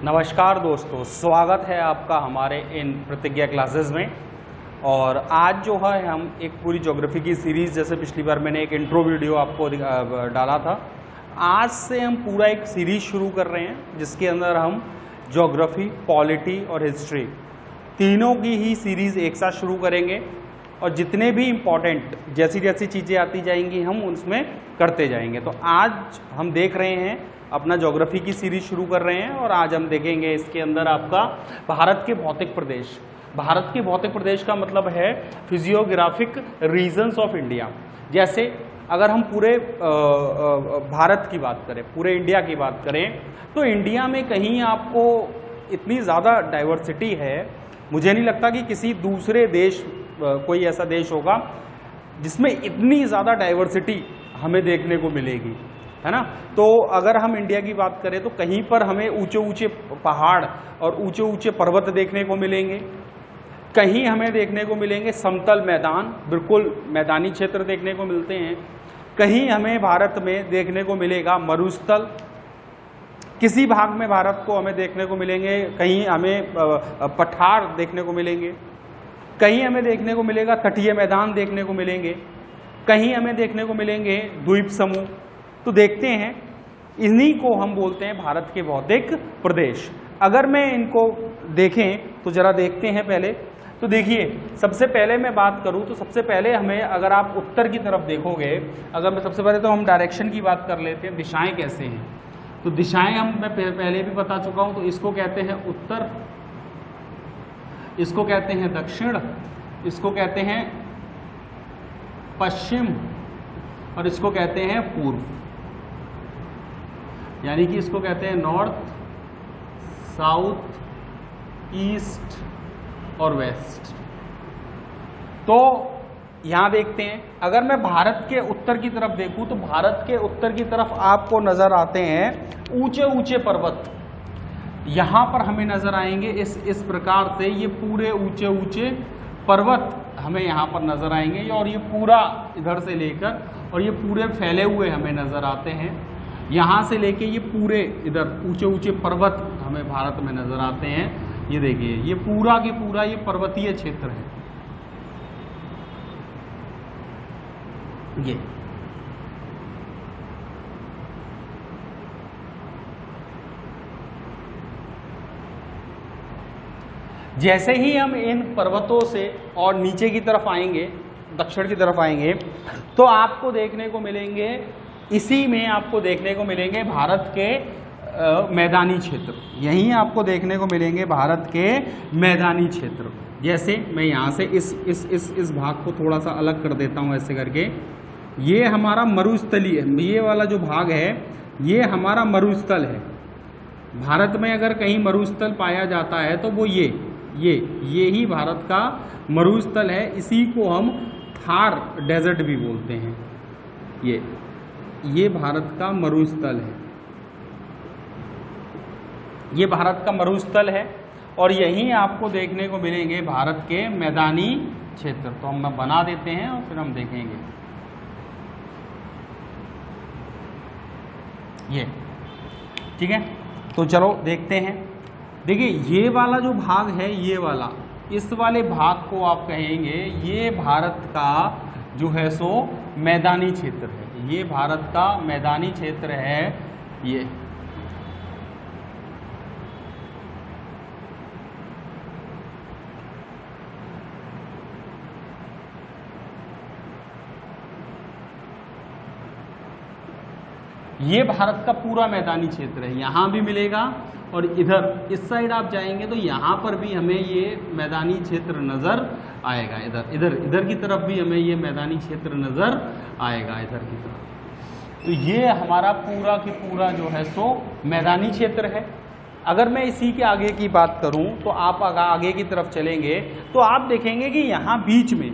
नमस्कार दोस्तों, स्वागत है आपका हमारे इन प्रतिज्ञा क्लासेस में। और आज जो है हम एक पूरी ज्योग्राफी की सीरीज़, जैसे पिछली बार मैंने एक इंट्रो वीडियो आपको डाला था, आज से हम पूरा एक सीरीज़ शुरू कर रहे हैं जिसके अंदर हम ज्योग्राफी, पॉलिटी और हिस्ट्री तीनों की ही सीरीज़ एक साथ शुरू करेंगे। और जितने भी इम्पॉर्टेंट जैसी जैसी चीज़ें आती जाएंगी हम उसमें करते जाएंगे। तो आज हम देख रहे हैं अपना ज्योग्राफी की सीरीज शुरू कर रहे हैं और आज हम देखेंगे इसके अंदर आपका भारत के भौतिक प्रदेश। भारत के भौतिक प्रदेश का मतलब है फिजियोग्राफिक रीजन्स ऑफ इंडिया। जैसे अगर हम पूरे भारत की बात करें, पूरे इंडिया की बात करें, तो इंडिया में कहीं आपको इतनी ज़्यादा डाइवर्सिटी है, मुझे नहीं लगता कि किसी दूसरे देश कोई ऐसा देश होगा जिसमें इतनी ज़्यादा डाइवर्सिटी हमें देखने को मिलेगी, है ना। तो अगर हम इंडिया की बात करें तो कहीं पर हमें ऊंचे ऊंचे पहाड़ और ऊंचे ऊंचे पर्वत देखने को मिलेंगे, कहीं हमें देखने को मिलेंगे समतल मैदान, बिल्कुल मैदानी क्षेत्र देखने को मिलते हैं, कहीं हमें भारत में देखने को मिलेगा मरुस्थल, किसी भाग में भारत को हमें देखने को मिलेंगे, कहीं हमें पठार देखने को मिलेंगे, कहीं हमें देखने को मिलेगा तटीय मैदान देखने को मिलेंगे, कहीं हमें देखने को मिलेंगे द्वीप समूह। तो देखते हैं, इन्हीं को हम बोलते हैं भारत के भौतिक प्रदेश। अगर मैं इनको देखें तो जरा देखते हैं पहले। तो देखिए, सबसे पहले मैं बात करूं तो सबसे पहले हमें, अगर आप उत्तर की तरफ देखोगे, अगर मैं सबसे पहले तो हम डायरेक्शन की बात कर लेते हैं, दिशाएं कैसे हैं। तो दिशाएं मैं पहले भी बता चुका हूं। तो इसको कहते हैं उत्तर, इसको कहते हैं दक्षिण, इसको कहते हैं पश्चिम और इसको कहते हैं पूर्व, यानी कि इसको कहते हैं नॉर्थ, साउथ, ईस्ट और वेस्ट। तो यहां देखते हैं, अगर मैं भारत के उत्तर की तरफ देखूं तो भारत के उत्तर की तरफ आपको नजर आते हैं ऊंचे ऊंचे पर्वत। यहां पर हमें नजर आएंगे इस प्रकार से, ये पूरे ऊंचे ऊंचे पर्वत हमें यहां पर नजर आएंगे, और ये पूरा इधर से लेकर और ये पूरे फैले हुए हमें नजर आते हैं। यहाँ से लेके ये पूरे इधर ऊंचे ऊंचे पर्वत हमें भारत में नजर आते हैं। ये देखिए, ये पूरा की पूरा ये पर्वतीय क्षेत्र है। ये जैसे ही हम इन पर्वतों से और नीचे की तरफ आएंगे, दक्षिण की तरफ आएंगे, तो आपको देखने को मिलेंगे, इसी में आपको देखने को मिलेंगे भारत के मैदानी क्षेत्र। यहीं आपको देखने को मिलेंगे भारत के मैदानी क्षेत्र। जैसे मैं यहाँ से इस भाग को थोड़ा सा अलग कर देता हूँ ऐसे करके। ये हमारा मरुस्थलीय, ये वाला जो भाग है ये हमारा मरुस्थल है। भारत में अगर कहीं मरुस्थल पाया जाता है तो वो ये ही भारत का मरुस्थल है। इसी को हम थार डेजर्ट भी बोलते हैं। ये भारत का मरुस्थल है, ये भारत का मरुस्थल है। और यहीं आपको देखने को मिलेंगे भारत के मैदानी क्षेत्र। तो हम बना देते हैं और फिर हम देखेंगे। ये ठीक है, तो चलो देखते हैं। देखिए, ये वाला जो भाग है, ये वाला, इस वाले भाग को आप कहेंगे ये भारत का जो है सो मैदानी क्षेत्र है। ये भारत का मैदानी क्षेत्र है। ये भारत का पूरा मैदानी क्षेत्र है। यहाँ भी मिलेगा और इधर इस साइड आप जाएंगे तो यहाँ पर भी हमें ये मैदानी क्षेत्र नज़र आएगा। इधर की तरफ भी हमें ये मैदानी क्षेत्र नज़र आएगा, इधर की तरफ। तो ये हमारा पूरा की पूरा जो है सो मैदानी क्षेत्र है। अगर मैं इसी के आगे की बात करूं तो आप आगे की तरफ चलेंगे तो आप देखेंगे कि यहाँ बीच में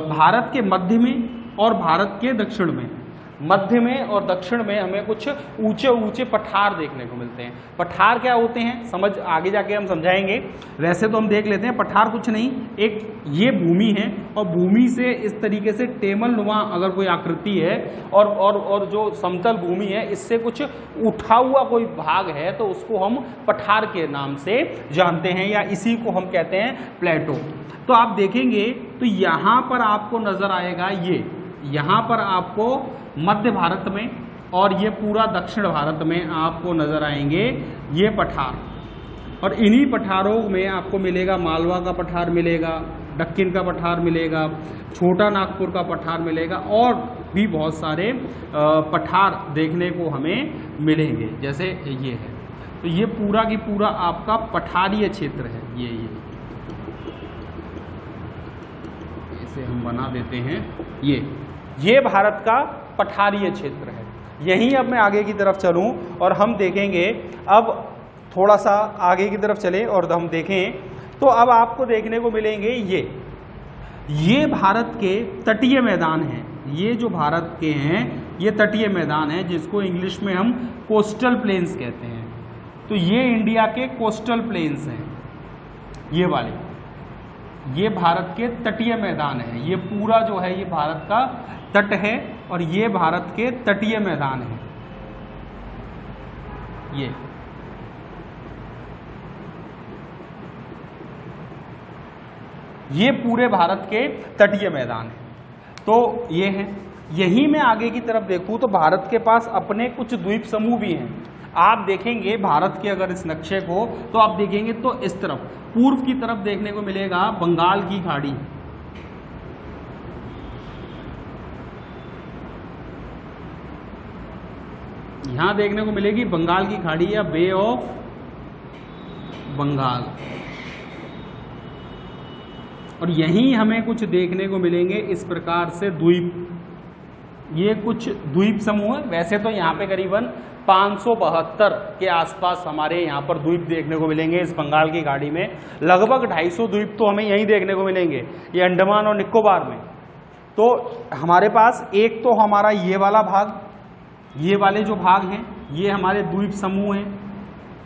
भारत के मध्य में और भारत के दक्षिण में मध्य में और दक्षिण में हमें कुछ ऊंचे ऊंचे पठार देखने को मिलते हैं। पठार क्या होते हैं समझ आगे जाके हम समझाएंगे। वैसे तो हम देख लेते हैं पठार कुछ नहीं, एक ये भूमि है और भूमि से इस तरीके से टेबल नुमा अगर कोई आकृति है और जो समतल भूमि है इससे कुछ उठा हुआ कोई भाग है तो उसको हम पठार के नाम से जानते हैं या इसी को हम कहते हैं प्लेटो। तो आप देखेंगे तो यहाँ पर आपको नजर आएगा ये, यहाँ पर आपको मध्य भारत में और ये पूरा दक्षिण भारत में आपको नजर आएंगे ये पठार, और इन्हीं पठारों में आपको मिलेगा मालवा का पठार मिलेगा, दक्कन का पठार मिलेगा, छोटा नागपुर का पठार मिलेगा और भी बहुत सारे पठार देखने को हमें मिलेंगे जैसे ये है। तो ये पूरा की पूरा आपका पठारीय क्षेत्र है। ये इसे हम बना देते हैं, ये भारत का पठारीय क्षेत्र है। यहीं अब मैं आगे की तरफ चलूं और हम देखेंगे, अब थोड़ा सा आगे की तरफ चलें और हम देखें तो अब आपको देखने को मिलेंगे ये भारत के तटीय मैदान हैं। ये जो भारत के हैं ये तटीय मैदान है जिसको इंग्लिश में हम कोस्टल प्लेन्स कहते हैं। तो ये इंडिया के कोस्टल प्लेन्स हैं, ये वाले, ये भारत के तटीय मैदान है। ये पूरा जो है ये भारत का तट है और ये भारत के तटीय मैदान है। ये पूरे भारत के तटीय मैदान है। तो ये है, यहीं मैं आगे की तरफ देखूं तो भारत के पास अपने कुछ द्वीप समूह भी हैं। आप देखेंगे भारत के अगर इस नक्शे को तो आप देखेंगे तो इस तरफ पूर्व की तरफ देखने को मिलेगा बंगाल की खाड़ी, यहां देखने को मिलेगी बंगाल की खाड़ी या बे ऑफ बंगाल, और यहीं हमें कुछ देखने को मिलेंगे इस प्रकार से द्वीप। ये कुछ द्वीप समूह है। वैसे तो यहाँ पे करीबन 572 के आसपास हमारे यहाँ पर द्वीप देखने को मिलेंगे इस बंगाल की खाड़ी में। लगभग 250 द्वीप तो हमें यहीं देखने को मिलेंगे, ये अंडमान और निकोबार में। तो हमारे पास एक तो हमारा ये वाला भाग, ये वाले जो भाग हैं ये हमारे द्वीप समूह हैं,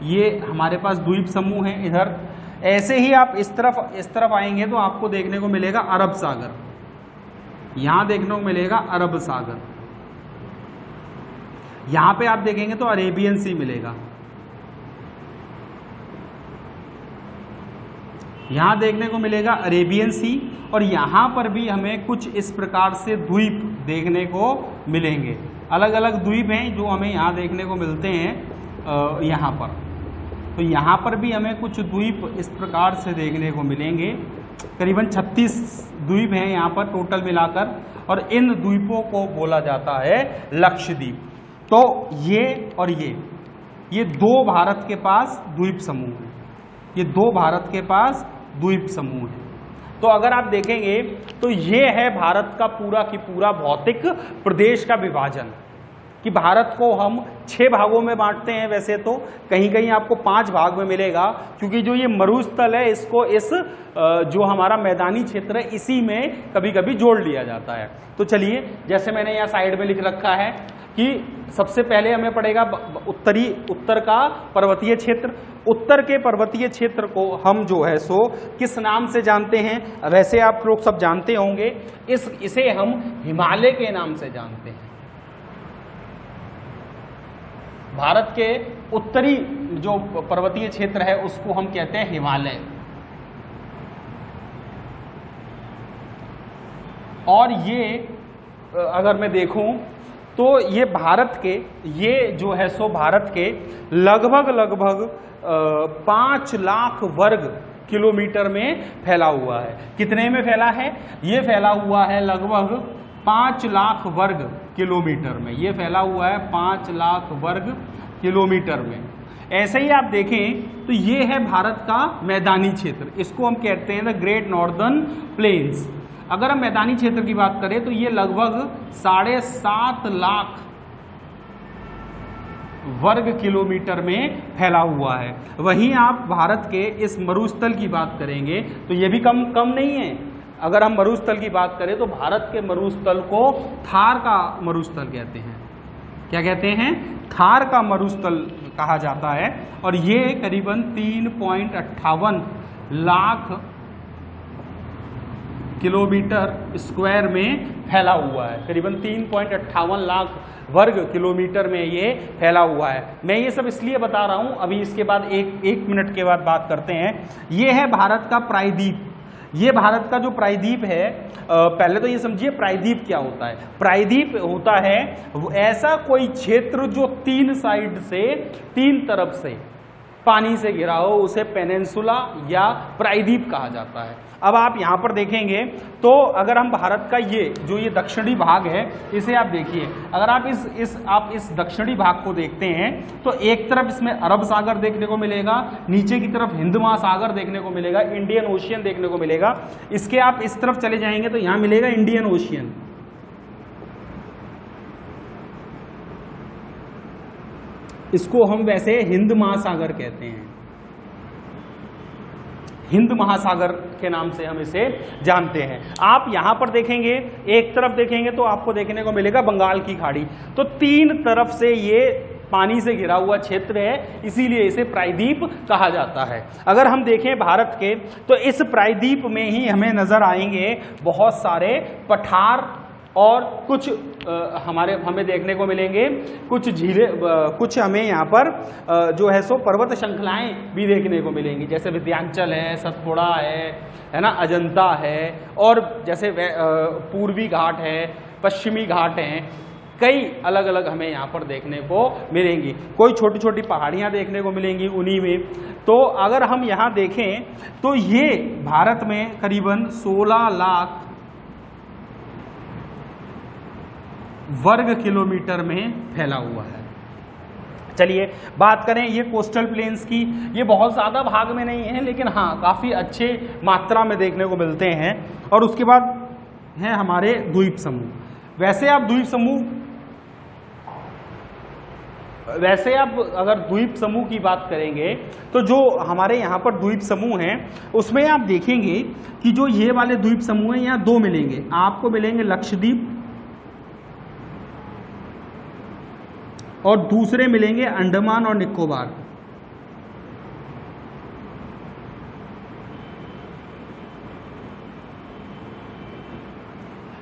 ये हमारे पास द्वीप समूह हैं इधर। ऐसे ही आप इस तरफ आएंगे तो आपको देखने को मिलेगा अरब सागर, यहां देखने को मिलेगा अरब सागर, यहां पे आप देखेंगे तो अरेबियन सी मिलेगा, यहां देखने को मिलेगा अरेबियन सी, और यहां पर भी हमें कुछ इस प्रकार से द्वीप देखने को मिलेंगे। अलग अलग द्वीप हैं जो हमें यहां देखने को मिलते हैं यहां पर। तो यहाँ पर भी हमें कुछ द्वीप इस प्रकार से देखने को मिलेंगे। करीबन 36 द्वीप हैं यहाँ पर टोटल मिलाकर, और इन द्वीपों को बोला जाता है लक्षद्वीप। तो ये और ये दो भारत के पास द्वीप समूह हैं, ये दो भारत के पास द्वीप समूह हैं। तो अगर आप देखेंगे तो ये है भारत का पूरा की पूरा भौतिक प्रदेश का विभाजन, कि भारत को हम 6 भागों में बांटते हैं। वैसे तो कहीं कहीं आपको 5 भाग में मिलेगा, क्योंकि जो ये मरुस्थल है इसको इस जो हमारा मैदानी क्षेत्र है इसी में कभी कभी जोड़ लिया जाता है। तो चलिए, जैसे मैंने यहाँ साइड में लिख रखा है कि सबसे पहले हमें पड़ेगा उत्तर का पर्वतीय क्षेत्र। उत्तर के पर्वतीय क्षेत्र को हम जो है सो किस नाम से जानते हैं? वैसे आप लोग सब जानते होंगे, इसे हम हिमालय के नाम से जानते हैं। भारत के उत्तरी जो पर्वतीय क्षेत्र है उसको हम कहते हैं हिमालय। और ये अगर मैं देखूं तो ये भारत के, ये जो है सो भारत के लगभग 5 लाख वर्ग किलोमीटर में फैला हुआ है। कितने में फैला है? ये फैला हुआ है लगभग 5 लाख वर्ग किलोमीटर में, ये फैला हुआ है 5 लाख वर्ग किलोमीटर में। ऐसे ही आप देखें तो ये है भारत का मैदानी क्षेत्र, इसको हम कहते हैं द ग्रेट नॉर्दर्न प्लेन्स। अगर हम मैदानी क्षेत्र की बात करें तो ये लगभग 7.5 लाख वर्ग किलोमीटर में फैला हुआ है। वहीं आप भारत के इस मरुस्थल की बात करेंगे तो ये भी कम नहीं है। अगर हम मरुस्थल की बात करें तो भारत के मरुस्थल को थार का मरुस्थल कहते हैं। क्या कहते हैं? थार का मरुस्थल कहा जाता है। और ये करीबन 3.58 लाख किलोमीटर स्क्वायर में फैला हुआ है। करीबन 3.58 लाख वर्ग किलोमीटर में ये फैला हुआ है। मैं ये सब इसलिए बता रहा हूं, अभी इसके बाद एक मिनट के बाद बात करते हैं। ये है भारत का प्रायद्वीप। ये भारत का जो प्रायद्वीप है, पहले तो ये समझिए प्रायद्वीप क्या होता है। प्रायद्वीप होता है ऐसा कोई क्षेत्र जो तीन साइड से, तीन तरफ से पानी से घिरा हो, उसे पेनिनसुला या प्रायद्वीप कहा जाता है। अब आप यहाँ पर देखेंगे तो अगर हम भारत का ये दक्षिणी भाग है, इसे आप देखिए। अगर आप इस दक्षिणी भाग को देखते हैं तो एक तरफ इसमें अरब सागर देखने को मिलेगा, नीचे की तरफ हिंद महासागर देखने को मिलेगा, इंडियन ओशियन देखने को मिलेगा। इसके आप इस तरफ चले जाएंगे तो यहाँ मिलेगा इंडियन ओशियन। इसको हम वैसे हिंद महासागर कहते हैं, हिंद महासागर के नाम से हम इसे जानते हैं। आप यहां पर देखेंगे, एक तरफ देखेंगे तो आपको देखने को मिलेगा बंगाल की खाड़ी। तो तीन तरफ से ये पानी से घिरा हुआ क्षेत्र है, इसीलिए इसे प्रायद्वीप कहा जाता है। अगर हम देखें भारत के तो इस प्रायद्वीप में ही हमें नजर आएंगे बहुत सारे पठार और कुछ हमें देखने को मिलेंगे कुछ झीलें, कुछ हमें यहाँ पर जो है सो पर्वत श्रृंखलाएं भी देखने को मिलेंगी, जैसे विंध्याचल है, सतपुड़ा है ना, अजंता है, और जैसे पूर्वी घाट है, पश्चिमी घाट हैं, कई अलग अलग हमें यहाँ पर देखने को मिलेंगी। कोई छोटी छोटी पहाड़ियाँ देखने को मिलेंगी उन्हीं में। तो अगर हम यहाँ देखें तो ये भारत में करीबन 16 लाख वर्ग किलोमीटर में फैला हुआ है। चलिए बात करें ये कोस्टल प्लेन्स की। ये बहुत ज़्यादा भाग में नहीं है, लेकिन हाँ काफ़ी अच्छे मात्रा में देखने को मिलते हैं। और उसके बाद हैं हमारे द्वीप समूह। वैसे आप अगर द्वीप समूह की बात करेंगे तो जो हमारे यहाँ पर द्वीप समूह हैं उसमें आप देखेंगे कि जो ये वाले द्वीप समूह हैं, यहाँ दो मिलेंगे आपको, मिलेंगे लक्षद्वीप और दूसरे मिलेंगे अंडमान और निकोबार।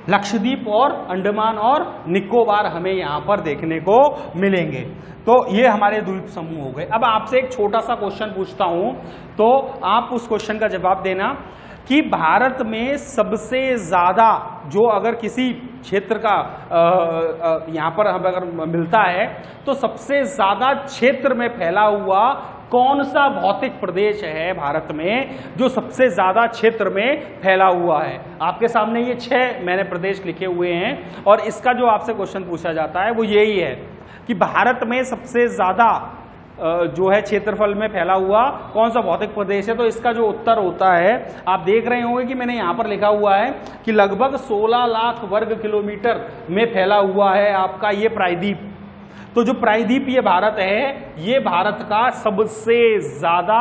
लक्षद्वीप और अंडमान और निकोबार हमें यहां पर देखने को मिलेंगे। तो ये हमारे द्वीप समूह हो गए। अब आपसे एक छोटा सा क्वेश्चन पूछता हूं, तो आप उस क्वेश्चन का जवाब देना कि भारत में सबसे ज्यादा जो अगर किसी क्षेत्र का यहाँ पर हमें अगर मिलता है तो सबसे ज्यादा क्षेत्र में फैला हुआ कौन सा भौतिक प्रदेश है भारत में जो सबसे ज्यादा क्षेत्र में फैला हुआ है? आपके सामने ये 6 मैंने प्रदेश लिखे हुए हैं और इसका जो आपसे क्वेश्चन पूछा जाता है वो यही है कि भारत में सबसे ज्यादा जो है क्षेत्रफल में फैला हुआ कौन सा भौतिक प्रदेश है। तो इसका जो उत्तर होता है, आप देख रहे होंगे कि मैंने यहाँ पर लिखा हुआ है कि लगभग 16 लाख वर्ग किलोमीटर में फैला हुआ है आपका ये प्रायद्वीप। तो जो प्रायद्वीप ये भारत है, ये भारत का सबसे ज्यादा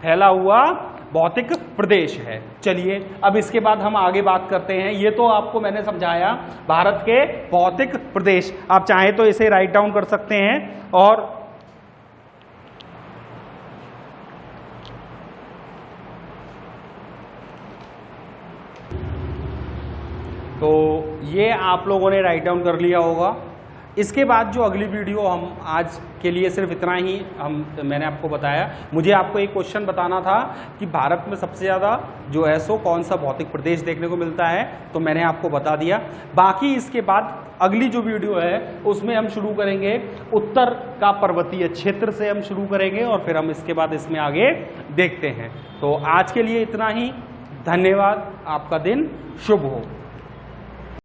फैला हुआ भौतिक प्रदेश है। चलिए अब इसके बाद हम आगे बात करते हैं। ये तो आपको मैंने समझाया भारत के भौतिक प्रदेश। आप चाहें तो इसे राइट डाउन कर सकते हैं। और तो ये आप लोगों ने राइट डाउन कर लिया होगा। इसके बाद जो अगली वीडियो हम आज के लिए सिर्फ इतना ही मैंने आपको बताया। मुझे आपको एक क्वेश्चन बताना था कि भारत में सबसे ज़्यादा जो है सो कौन सा भौतिक प्रदेश देखने को मिलता है, तो मैंने आपको बता दिया। बाकी इसके बाद अगली जो वीडियो है उसमें हम शुरू करेंगे उत्तर का पर्वतीय क्षेत्र से हम शुरू करेंगे और फिर हम इसके बाद इसमें आगे देखते हैं। तो आज के लिए इतना ही। धन्यवाद। आपका दिन शुभ हो।